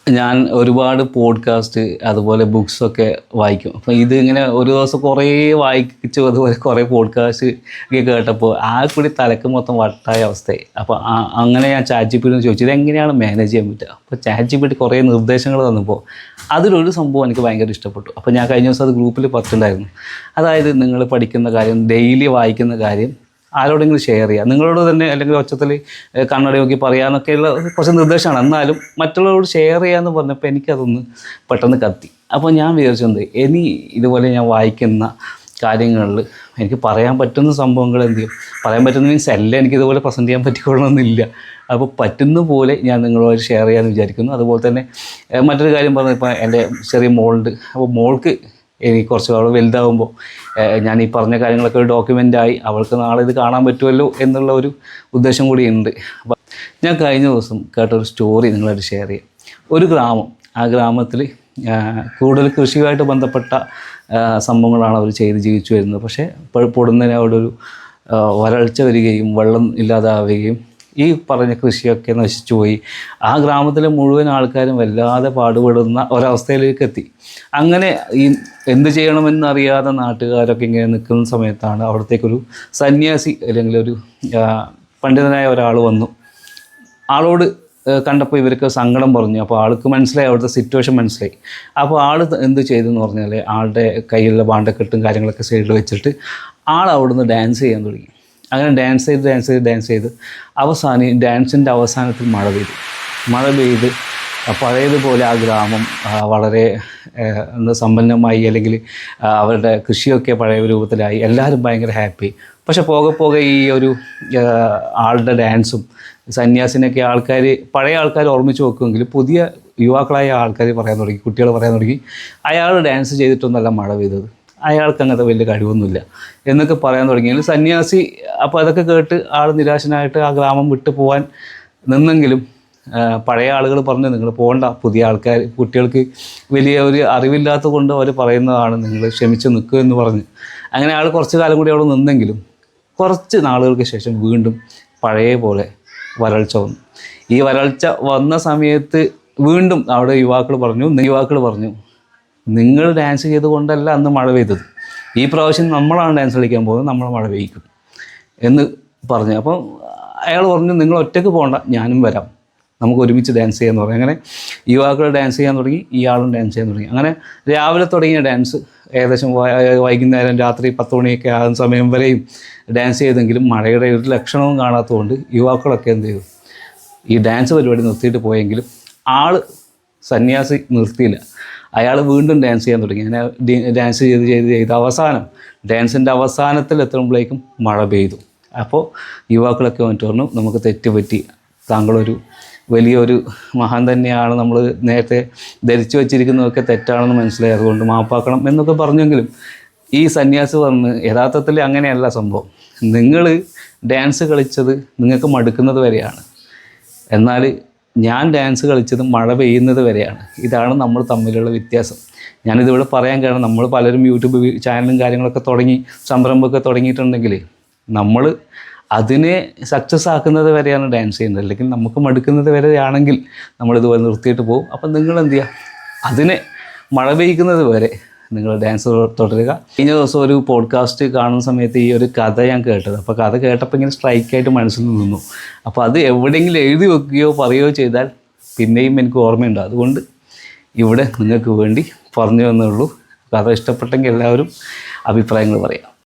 ഞാൻ ഒരുപാട് പോഡ്കാസ്റ്റ് അതുപോലെ ബുക്സൊക്കെ വായിക്കും. അപ്പോൾ ഇത് ഇങ്ങനെ ഒരു ദിവസം കുറേ വായിച്ചു, അതുപോലെ കുറേ പോഡ്കാസ്റ്റ് ഒക്കെ കേട്ടപ്പോൾ ആ കൂടി തലക്ക് മൊത്തം വട്ടായ അവസ്ഥയായി. അപ്പോൾ അങ്ങനെ ഞാൻ ചാറ്റ് ചോദിച്ചു ഇതെങ്ങനെയാണ് മാനേജ് ചെയ്യാൻ പറ്റുക. അപ്പോൾ ചാറ്റ് കുറേ നിർദ്ദേശങ്ങൾ തന്നപ്പോൾ അതിലൊരു സംഭവം എനിക്ക് ഭയങ്കര ഇഷ്ടപ്പെട്ടു. അപ്പോൾ ഞാൻ കഴിഞ്ഞ ദിവസം അത് ഗ്രൂപ്പിൽ പറ്റുണ്ടായിരുന്നു. അതായത് നിങ്ങൾ പഠിക്കുന്ന കാര്യം, ഡെയിലി വായിക്കുന്ന കാര്യം ആരോടെങ്കിലും ഷെയർ ചെയ്യുക, നിങ്ങളോട് തന്നെ അല്ലെങ്കിൽ ഒച്ചത്തിൽ കണ്ണട നോക്കി പറയാനൊക്കെയുള്ള കുറച്ച് നിർദ്ദേശമാണ്. എന്നാലും മറ്റുള്ളവരോട് ഷെയർ ചെയ്യാമെന്ന് പറഞ്ഞപ്പോൾ എനിക്കതൊന്ന് പെട്ടെന്ന് കത്തി. അപ്പോൾ ഞാൻ വിചാരിച്ചത് ഇനി ഇതുപോലെ ഞാൻ വായിക്കുന്ന കാര്യങ്ങളിൽ എനിക്ക് പറയാൻ പറ്റുന്ന സംഭവങ്ങൾ എന്ത് ചെയ്യും, പറയാൻ പറ്റുന്ന മീൻസ് എല്ലാം എനിക്ക് ഇതുപോലെ പ്രസൻറ്റ് ചെയ്യാൻ പറ്റിക്കൊള്ളണമെന്നില്ല. അപ്പോൾ പറ്റുന്ന പോലെ ഞാൻ നിങ്ങളുമായിട്ട് ഷെയർ ചെയ്യാമെന്ന് വിചാരിക്കുന്നു. അതുപോലെ തന്നെ മറ്റൊരു കാര്യം പറഞ്ഞാൽ ഇപ്പോൾ എൻ്റെ ചെറിയ മോളുണ്ട്. അപ്പോൾ മോൾക്ക് എനിക്ക് കുറച്ച് അവൾ വലുതാകുമ്പോൾ ഞാൻ ഈ പറഞ്ഞ കാര്യങ്ങളൊക്കെ ഒരു ഡോക്യുമെൻ്റായി അവൾക്ക് നാളെ ഇത് കാണാൻ പറ്റുമല്ലോ എന്നുള്ള ഒരു ഉദ്ദേശം കൂടി ഉണ്ട്. അപ്പം ഞാൻ കഴിഞ്ഞ ദിവസം കേട്ടൊരു സ്റ്റോറി നിങ്ങളായിട്ട് ഷെയർ ചെയ്യാം. ഒരു ഗ്രാമം, ആ ഗ്രാമത്തിൽ കൂടുതൽ കൃഷിയുമായിട്ട് ബന്ധപ്പെട്ട സംഭവങ്ങളാണ് അവർ ചെയ്ത് ജീവിച്ചു വരുന്നത്. പക്ഷേ പൊടുന്നതിന് അവിടെ ഒരു വരൾച്ച വരികയും വെള്ളം ഇല്ലാതാവുകയും ഈ പറഞ്ഞ കൃഷിയൊക്കെ നശിച്ചു പോയി. ആ ഗ്രാമത്തിലെ മുഴുവൻ ആൾക്കാരും വല്ലാതെ പാടുപെടുന്ന ഒരവസ്ഥയിലേക്ക് എത്തി. അങ്ങനെ ഈ എന്ത് ചെയ്യണമെന്നറിയാതെ നാട്ടുകാരൊക്കെ ഇങ്ങനെ നിൽക്കുന്ന സമയത്താണ് അവിടത്തേക്കൊരു സന്യാസി അല്ലെങ്കിൽ ഒരു പണ്ഡിതനായ ഒരാൾ വന്നു. ആളോട് കണ്ടപ്പോൾ ഇവർക്ക് സങ്കടം പറഞ്ഞു. അപ്പോൾ ആൾക്ക് മനസ്സിലായി, അവിടുത്തെ സിറ്റുവേഷൻ മനസ്സിലായി. അപ്പോൾ ആൾ എന്ത് ചെയ്തെന്ന് പറഞ്ഞാൽ ആളുടെ കയ്യിലുള്ള ഭാണ്ഡക്കെട്ടും കാര്യങ്ങളൊക്കെ സൈഡിൽ വെച്ചിട്ട് ആൾ അവിടുന്ന് ഡാൻസ് ചെയ്യാൻ തുടങ്ങി. അങ്ങനെ ഡാൻസ് ചെയ്ത് അവസാനം ഡാൻസിൻ്റെ അവസാനത്തിൽ മഴ പെയ്ത് പഴയതുപോലെ ആ ഗ്രാമം വളരെ സമ്പന്നമായി, അല്ലെങ്കിൽ അവരുടെ കൃഷിയൊക്കെ പഴയ രൂപത്തിലായി. എല്ലാവരും ഭയങ്കര ഹാപ്പി. പക്ഷെ പോകെ ഈ ഒരു ആളുടെ ഡാൻസും സന്യാസിനൊക്കെ പഴയ ആൾക്കാർ ഓർമ്മിച്ച് നോക്കുമെങ്കിൽ പുതിയ യുവാക്കളായ ആൾക്കാർ പറയാൻ തുടങ്ങി, കുട്ടികൾ പറയാൻ തുടങ്ങി അയാൾ ഡാൻസ് ചെയ്തിട്ടൊന്നല്ല മഴ പെയ്തത്, അയാൾക്ക് അങ്ങനത്തെ വലിയ കഴിവൊന്നുമില്ല എന്നൊക്കെ പറയാൻ തുടങ്ങിയാൽ സന്യാസി അപ്പോൾ അതൊക്കെ കേട്ട് ആൾ നിരാശനായിട്ട് ആ ഗ്രാമം വിട്ടു പോകാൻ നിന്നെങ്കിലും പഴയ ആളുകൾ പറഞ്ഞു നിങ്ങൾ പോകണ്ട, പുതിയ ആൾക്കാർ കുട്ടികൾക്ക് വലിയ ഒരു അറിവില്ലാത്തത് കൊണ്ട് അവർ പറയുന്നതാണ്, നിങ്ങൾ ക്ഷമിച്ച് നിൽക്കുക എന്ന് പറഞ്ഞ് അങ്ങനെ ആൾ കുറച്ച് കാലം കൂടി അവിടെ നിന്നെങ്കിലും കുറച്ച് നാളുകൾക്ക് ശേഷം വീണ്ടും പഴയ പോലെ വരൾച്ച വന്നു. ഈ വരൾച്ച വന്ന സമയത്ത് വീണ്ടും അവിടെ യുവാക്കൾ പറഞ്ഞു നിങ്ങൾ ഡാൻസ് ചെയ്തുകൊണ്ടല്ല അന്ന് മഴ പെയ്തത്, ഈ പ്രാവശ്യം നമ്മളാണ് ഡാൻസ് കളിക്കാൻ പോകുന്നത്, നമ്മൾ മഴ പെയ്യിക്കും എന്ന് പറഞ്ഞു. അപ്പം അയാൾ പറഞ്ഞു നിങ്ങൾ ഒറ്റയ്ക്ക് പോകണ്ട, ഞാനും വരാം, നമുക്ക് ഒരുമിച്ച് ഡാൻസ് ചെയ്യാമെന്ന് പറഞ്ഞു. അങ്ങനെ യുവാക്കൾ ഡാൻസ് ചെയ്യാൻ തുടങ്ങി, ഇയാളും ഡാൻസ് ചെയ്യാൻ തുടങ്ങി. അങ്ങനെ രാവിലെ തുടങ്ങിയ ഡാൻസ് ഏകദേശം വൈകുന്നേരം രാത്രി 10 മണിയൊക്കെ ആകുന്ന സമയം വരെയും ഡാൻസ് ചെയ്തെങ്കിലും മഴയുടെ ഒരു ലക്ഷണവും കാണാത്തതുകൊണ്ട് യുവാക്കളൊക്കെ എന്ത് ചെയ്തു, ഈ ഡാൻസ് പരിപാടി നിർത്തിയിട്ട് പോയെങ്കിലും സന്യാസി നിർത്തിയില്ല. അയാൾ വീണ്ടും ഡാൻസ് ചെയ്യാൻ തുടങ്ങി. അങ്ങനെ ഡാൻസ് ചെയ്ത് അവസാനം ഡാൻസിൻ്റെ അവസാനത്തിൽ എത്തുമ്പോഴേക്കും മഴ പെയ്തു. അപ്പോൾ യുവാക്കളൊക്കെ വന്നിട്ട് പറഞ്ഞു നമുക്ക് തെറ്റുപറ്റി, താങ്കളൊരു വലിയൊരു മഹാൻ തന്നെയാണ്, നമ്മൾ നേരത്തെ ധരിച്ചു വച്ചിരിക്കുന്നതൊക്കെ തെറ്റാണെന്ന് മനസ്സിലായി, അതുകൊണ്ട് മാപ്പാക്കണം എന്നൊക്കെ പറഞ്ഞെങ്കിലും ഈ സന്യാസി പറഞ്ഞ് യഥാർത്ഥത്തിൽ അങ്ങനെയല്ല സംഭവം, നിങ്ങൾ ഡാൻസ് കളിച്ചത് നിങ്ങൾക്ക് മടുക്കുന്നത് വരെയാണ്, എന്നാൽ ഞാൻ ഡാൻസ് കളിച്ചത് മഴ പെയ്യുന്നത് വരെയാണ്. ഇതാണ് നമ്മൾ തമ്മിലുള്ള വ്യത്യാസം. ഞാനിതിവിടെ പറയാൻ കാരണം നമ്മൾ പലരും യൂട്യൂബ് ചാനലും കാര്യങ്ങളൊക്കെ തുടങ്ങി സംരംഭമൊക്കെ തുടങ്ങിയിട്ടുണ്ടെങ്കിൽ നമ്മൾ അതിനെ സക്സസ് ആക്കുന്നത് വരെയാണ് ഡാൻസ് ചെയ്യുന്നത്, അല്ലെങ്കിൽ നമുക്ക് മടുക്കുന്നത് വരെയാണെങ്കിൽ നമ്മളിതുപോലെ നിർത്തിയിട്ട് പോകും. അപ്പം നിങ്ങൾ എന്ത് ചെയ്യുക, അതിനെ മഴ പെയ്യിക്കുന്നത് വരെ നിങ്ങൾ ഡാൻസ് തുടരുക. കഴിഞ്ഞ ദിവസം ഒരു പോഡ്കാസ്റ്റ് കാണുന്ന സമയത്ത് ഈ ഒരു കഥ ഞാൻ കേട്ടത്. അപ്പോൾ കഥ കേട്ടപ്പോൾ ഇങ്ങനെ സ്ട്രൈക്കായിട്ട് മനസ്സിൽ നിന്നു. അപ്പോൾ അത് എവിടെയെങ്കിലും എഴുതി വെക്കുകയോ പറയുകയോ ചെയ്താൽ പിന്നെയും എനിക്ക് ഓർമ്മയുണ്ട്. അതുകൊണ്ട് ഇവിടെ നിങ്ങൾക്ക് വേണ്ടി പറഞ്ഞു തന്നുള്ളൂ. കഥ ഇഷ്ടപ്പെട്ടെങ്കിൽ എല്ലാവരും അഭിപ്രായങ്ങൾ പറയാം.